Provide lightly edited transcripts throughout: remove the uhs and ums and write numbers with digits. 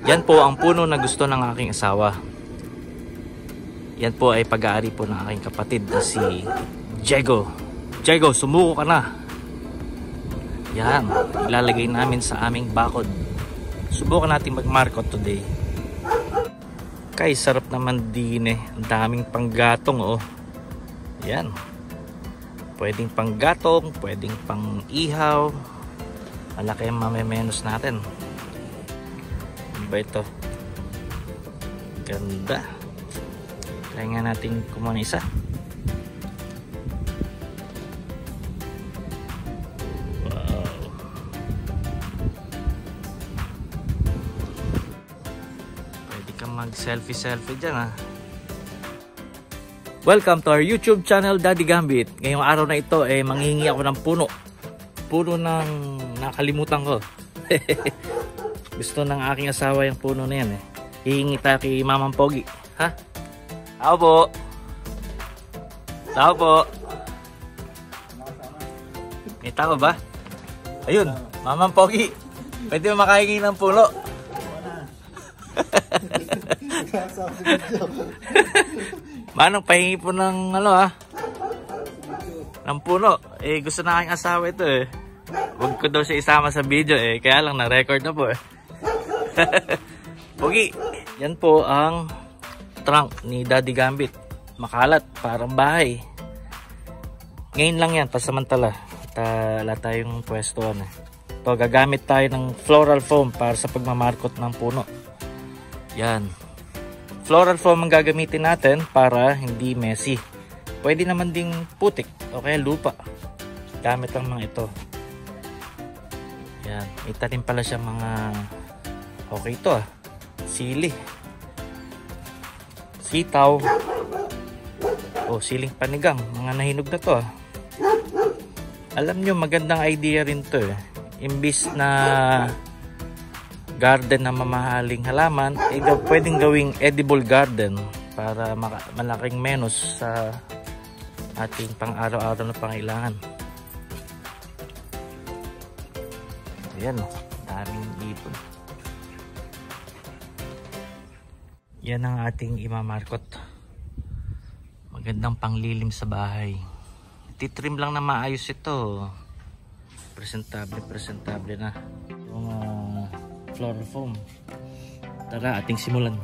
Yan po ang puno na gusto ng aking asawa. Yan po ay pag-aari po ng aking kapatid na si Diego. Diego, sumuko ka na. Yan, ilalagay namin sa aming bakod. Subukan natin mag-markot today. Kay sarap naman din eh. Ang daming panggatong oh. Yan. Pwedeng panggatong, pwedeng pang ihaw. Malaki ang mamemenos natin. Ano ba ito? Ganda. Try nga natin kumuha ng isa. Wow. Pwede kang mag-selfie dyan ha. Welcome to our YouTube channel, Daddy Gambit. Ngayong araw na ito, manghihingi ako ng puno. Puno ng nakalimutan ko. Gusto ng aking asawa yung puno na yan eh. Hihingi tayo kay Mamang Pogi. Ha? Tao po. Tao po. May tao ba? Ayun, Mamang Pogi. Pwede mo makahingi ng puno. Manong pahingi po ng ano ha? Ng puno. Gusto na aking asawa ito eh. Huwag ko daw siya isama sa video eh. Kaya lang na-record na po eh. Pogi, yan po ang trunk ni Daddy Gambit. Makalat, parang bahay. Ngayon lang yan, pasamantala. Wala tayong pwestuhan eh. Ito, gagamit tayo ng floral foam para sa pagmamarkot ng puno. Yan. Floral foam ang gagamitin natin para hindi messy. Pwede naman ding putik o kaya lupa. Gamit ang mga ito. Yan. Itanim pala siya mga okay ito ah. Sili. Sitaw. O siling panigang. Mga nahinog na to ah. Alam nyo magandang idea rin to eh. Imbis na garden na mamahaling halaman, pwedeng gawing edible garden para malaking menos sa ating pang-araw-araw na pangailangan. Ayan o, daming ipon. Yan ang ating imamarkot. Magandang panglilim sa bahay. Titrim lang na maayos ito. Presentable na. Yung floral foam. Tara, ating simulan.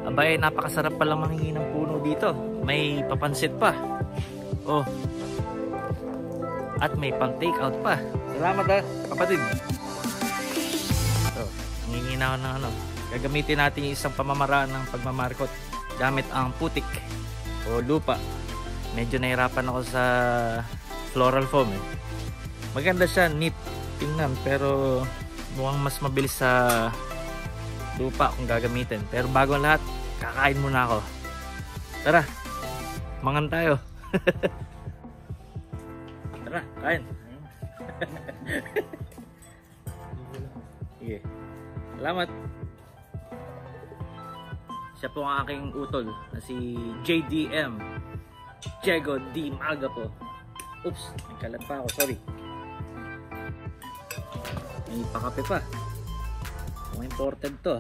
Abay, napakasarap palang manghingi ng puno dito. May papansit pa. Oh. At may pang take out pa. Salamat ha, kapatid. So, manghingi na ako ng ano. Gagamitin natin yung isang pamamaraan ng pagmamarkot gamit ang putik o lupa. Medyo nahirapan ako sa floral foam eh. Maganda siya, neat tingnan, pero mukhang mas mabilis sa lupa kung gagamitin. Pero bago ang lahat, kakain muna ako. Tara, mangan tayo. Tara, kain. Sige. Salamat. Siya po ang aking utol na si JDM. Diego D. Maga po. Oops, may kalat pa ako, sorry. May pakape pa. Mga imported to.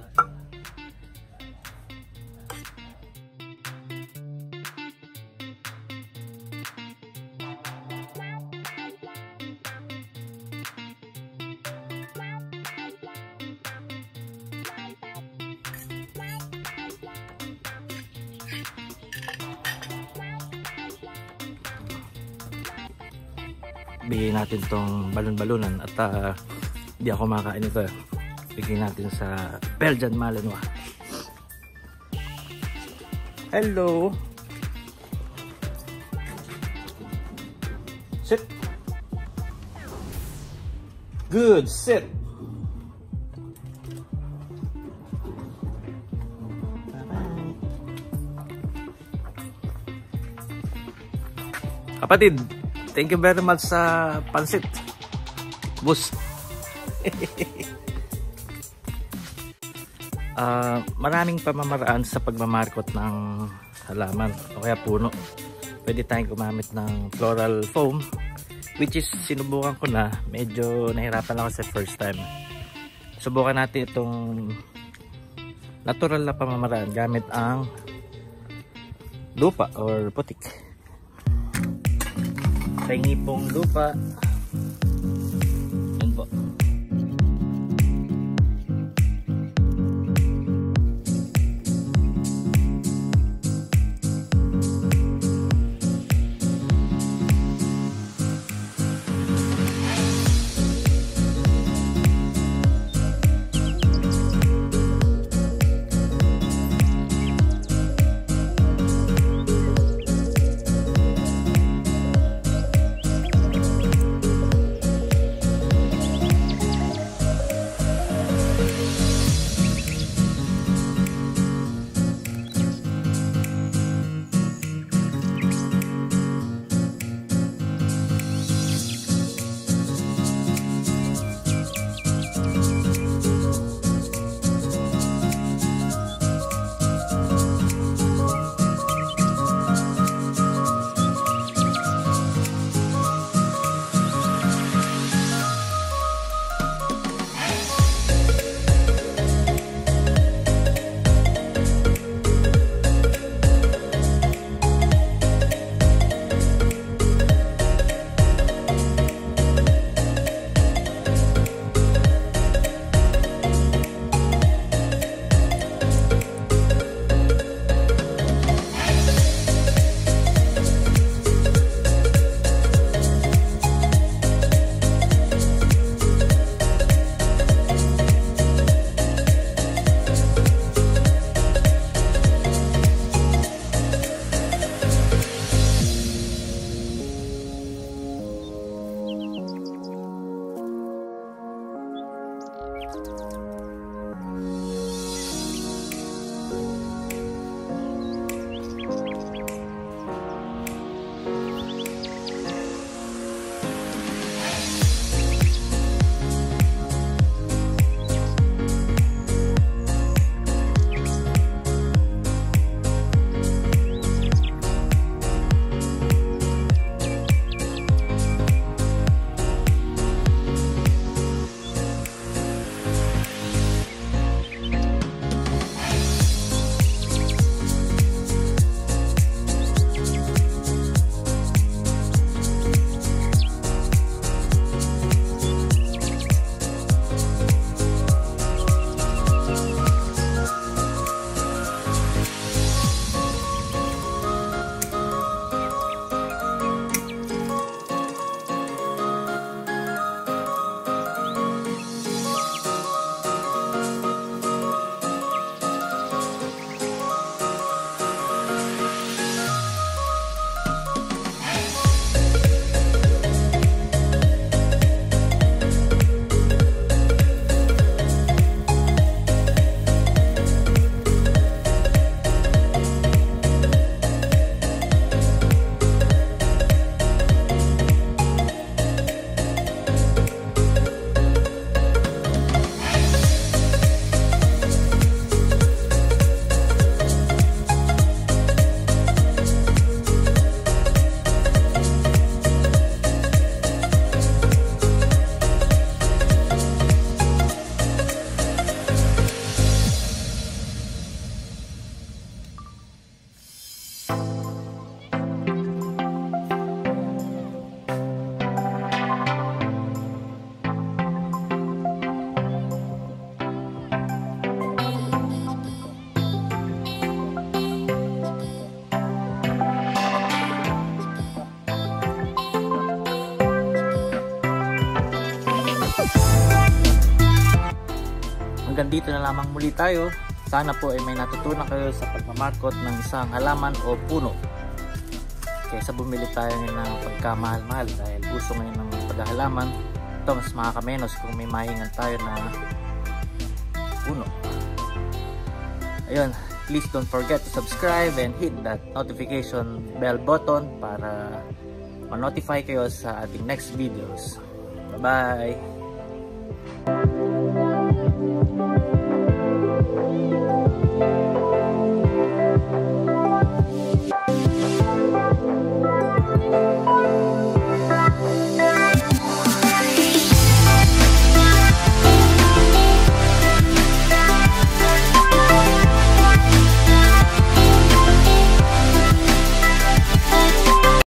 bigyan natin tong balon-balunan at hindi ako makain ito. Bigyan natin sa Belgian Malinois. Hello. Sit. Good, sit. Kapatid, thank you very much sa pansit. Bus. Maraming pamamaraan sa pagmamarkot ng halaman o kaya puno. Pwede tayong gumamit ng floral foam, which is sinubukan ko na. Medyo nahirapan ako sa first time. Subukan natin itong natural na pamamaraan gamit ang lupa or putik. Pahingi pong lupa. Yan po. hanggang dito na lamang muli tayo. Sana po ay may natutunan kayo sa pagmamarkot ng isang halaman o puno. Kaysa bumili tayo ng pagkamahal-mahal dahil gusto ngayon ng paghahalaman, ito mas makakamenos kung may mahingan tayo na puno. Ayun, please don't forget to subscribe and hit that notification bell button para ma-notify kayo sa ating next videos. Bye bye!